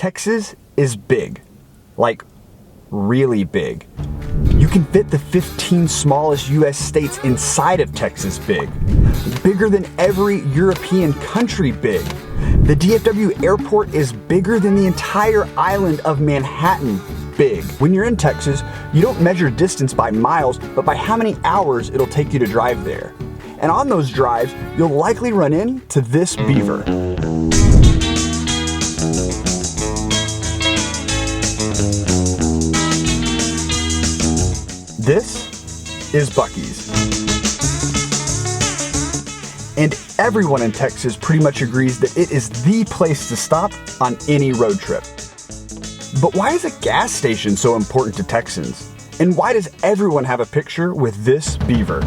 Texas is big. Like, really big. You can fit the 15 smallest US states inside of Texas big. Bigger than every European country big. The DFW airport is bigger than the entire island of Manhattan big. When you're in Texas, you don't measure distance by miles, but by how many hours it'll take you to drive there. And on those drives, you'll likely run into this beaver. This is Buc-ee's. And everyone in Texas pretty much agrees that it is the place to stop on any road trip. But why is a gas station so important to Texans? And why does everyone have a picture with this beaver?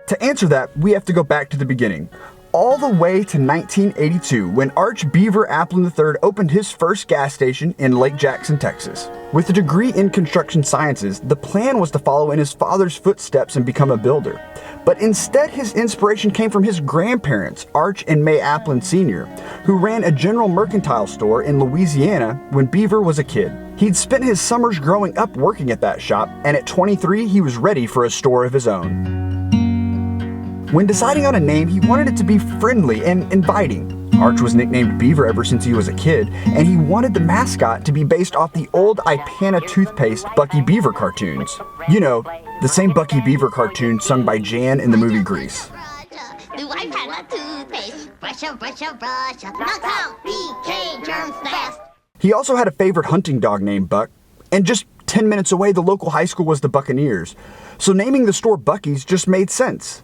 To answer that, we have to go back to the beginning, all the way to 1982, when Arch Beaver Applin III opened his first gas station in Lake Jackson, Texas. With a degree in construction sciences, the plan was to follow in his father's footsteps and become a builder. But instead, his inspiration came from his grandparents, Arch and May Applin Sr., who ran a general mercantile store in Louisiana when Beaver was a kid. He'd spent his summers growing up working at that shop, and at 23, he was ready for a store of his own. When deciding on a name, he wanted it to be friendly and inviting. Arch was nicknamed Beaver ever since he was a kid, and he wanted the mascot to be based off the old Ipana toothpaste Buc-ee Beaver cartoons. You know, the same Buc-ee Beaver cartoon sung by Jan in the movie Grease. He also had a favorite hunting dog named Buck, and just 10 minutes away, the local high school was the Buccaneers. So naming the store Buc-ee's just made sense.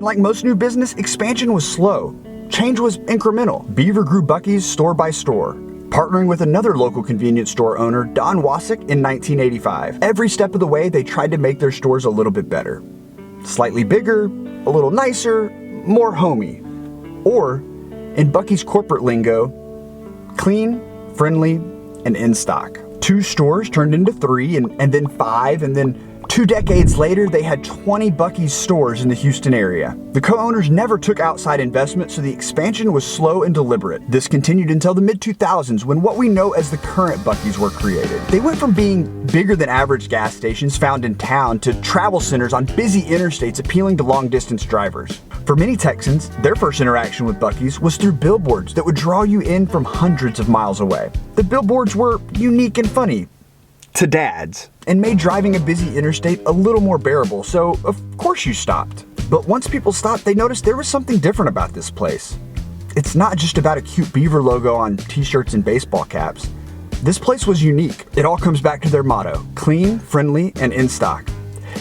Like most new business, expansion was slow. Change was incremental. Beaver grew Buc-ee's store by store, partnering with another local convenience store owner, Don Wasick, in 1985. Every step of the way, they tried to make their stores a little bit better. Slightly bigger, a little nicer, more homey. Or, in Buc-ee's corporate lingo, clean, friendly, and in stock. 2 stores turned into 3, and then 5, and then 2 decades later, they had 20 Buc-ee's stores in the Houston area. The co-owners never took outside investment, so the expansion was slow and deliberate. This continued until the mid-2000s, when what we know as the current Buc-ee's were created. They went from being bigger than average gas stations found in town to travel centers on busy interstates appealing to long-distance drivers. For many Texans, their first interaction with Buc-ee's was through billboards that would draw you in from hundreds of miles away. The billboards were unique and funny to dads, and made driving a busy interstate a little more bearable, so of course you stopped. But once people stopped, they noticed there was something different about this place. It's not just about a cute beaver logo on t-shirts and baseball caps. This place was unique. It all comes back to their motto, clean, friendly, and in stock.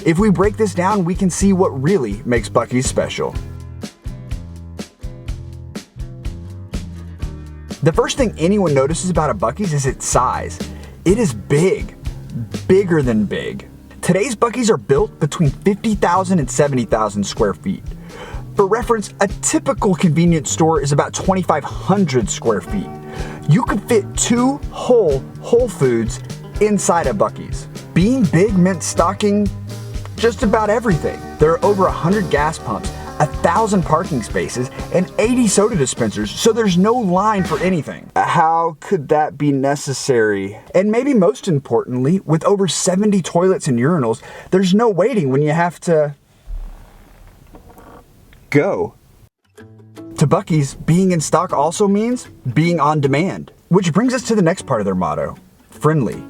If we break this down, we can see what really makes Buc-ee's special. The first thing anyone notices about a Buc-ee's is its size. It is big. Bigger than big. Today's Buc-ee's are built between 50,000 and 70,000 square feet. For reference, a typical convenience store is about 2,500 square feet. You could fit 2 whole Whole Foods inside a Buc-ee's. Being big meant stocking just about everything. There are over 100 gas pumps, 1,000 parking spaces, and 80 soda dispensers, so there's no line for anything. How could that be necessary? And maybe most importantly, with over 70 toilets and urinals, there's no waiting when you have to go. To Buc-ee's, being in stock also means being on demand. Which brings us to the next part of their motto, friendly.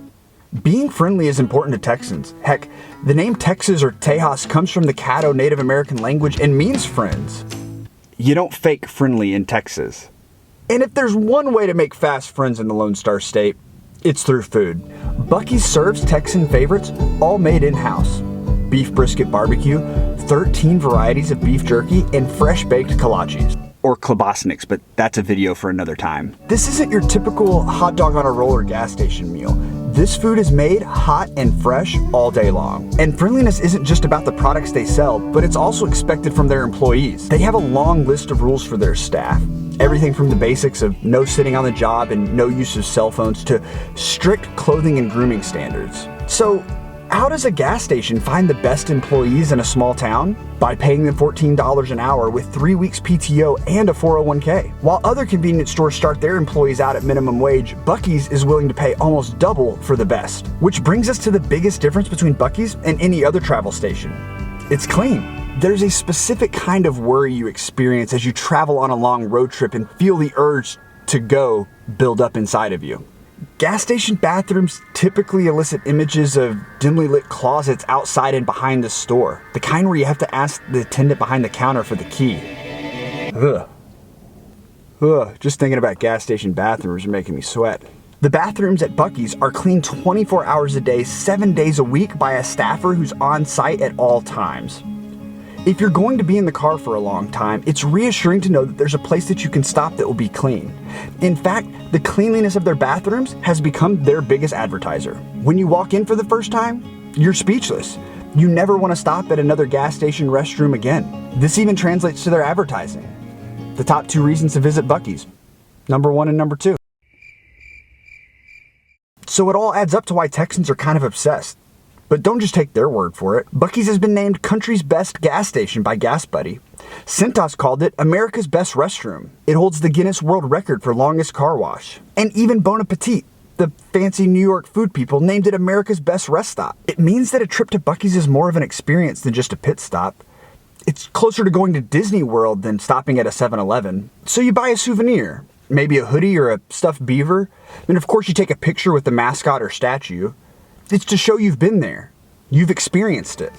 Being friendly is important to Texans. Heck, the name Texas or Tejas comes from the Caddo Native American language and means friends. You don't fake friendly in Texas. And if there's one way to make fast friends in the Lone Star State, it's through food. Buc-ee's serves Texan favorites, all made in-house. Beef brisket barbecue, 13 varieties of beef jerky, and fresh-baked kolaches. Or klobasniks, but that's a video for another time. This isn't your typical hot dog on a roller gas station meal. This food is made hot and fresh all day long. And friendliness isn't just about the products they sell, but it's also expected from their employees. They have a long list of rules for their staff. Everything from the basics of no sitting on the job and no use of cell phones to strict clothing and grooming standards. So, how does a gas station find the best employees in a small town? By paying them $14 an hour with 3 weeks PTO and a 401k. While other convenience stores start their employees out at minimum wage, Buc-ee's is willing to pay almost double for the best. Which brings us to the biggest difference between Buc-ee's and any other travel station. It's clean. There's a specific kind of worry you experience as you travel on a long road trip and feel the urge to go build up inside of you. Gas station bathrooms typically elicit images of dimly lit closets outside and behind the store. The kind where you have to ask the attendant behind the counter for the key. Just thinking about gas station bathrooms are making me sweat. The bathrooms at Buc-ee's are cleaned 24 hours a day, 7 days a week by a staffer who's on site at all times. If you're going to be in the car for a long time, it's reassuring to know that there's a place that you can stop that will be clean. In fact, the cleanliness of their bathrooms has become their biggest advertiser. When you walk in for the first time, you're speechless. You never want to stop at another gas station restroom again. This even translates to their advertising. The top 2 reasons to visit Buc-ee's. Number 1 and number 2. So it all adds up to why Texans are kind of obsessed. But don't just take their word for it. Buc-ee's has been named country's best gas station by Gas Buddy. Cintas called it America's best restroom. It holds the Guinness World Record for longest car wash. And even Bon Appetit, the fancy New York food people, named it America's best rest stop. It means that a trip to Buc-ee's is more of an experience than just a pit stop. It's closer to going to Disney World than stopping at a 7-Eleven. So you buy a souvenir, maybe a hoodie or a stuffed beaver, and of course you take a picture with the mascot or statue. It's to show you've been there. You've experienced it.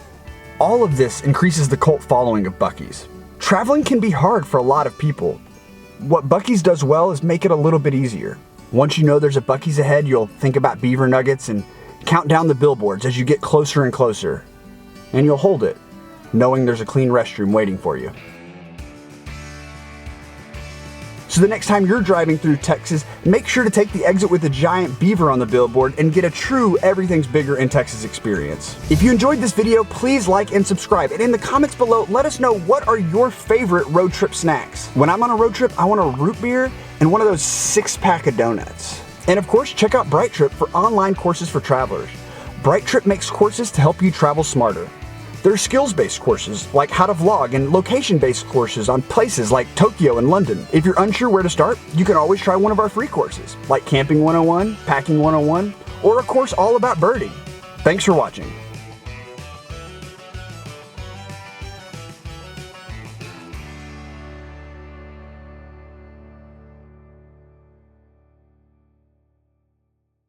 All of this increases the cult following of Buc-ee's. Traveling can be hard for a lot of people. What Buc-ee's does well is make it a little bit easier. Once you know there's a Buc-ee's ahead, you'll think about Beaver nuggets and count down the billboards as you get closer and closer. And you'll hold it, knowing there's a clean restroom waiting for you. So the next time you're driving through Texas, make sure to take the exit with a giant beaver on the billboard and get a true everything's bigger in Texas experience. If you enjoyed this video, please like and subscribe. And in the comments below, let us know what are your favorite road trip snacks. When I'm on a road trip, I want a root beer and one of those 6-pack of donuts. And of course, check out Bright Trip for online courses for travelers. Bright Trip makes courses to help you travel smarter. There are skills-based courses like how to vlog and location-based courses on places like Tokyo and London. If you're unsure where to start, you can always try one of our free courses like Camping 101, Packing 101, or a course all about birding. Thanks for watching.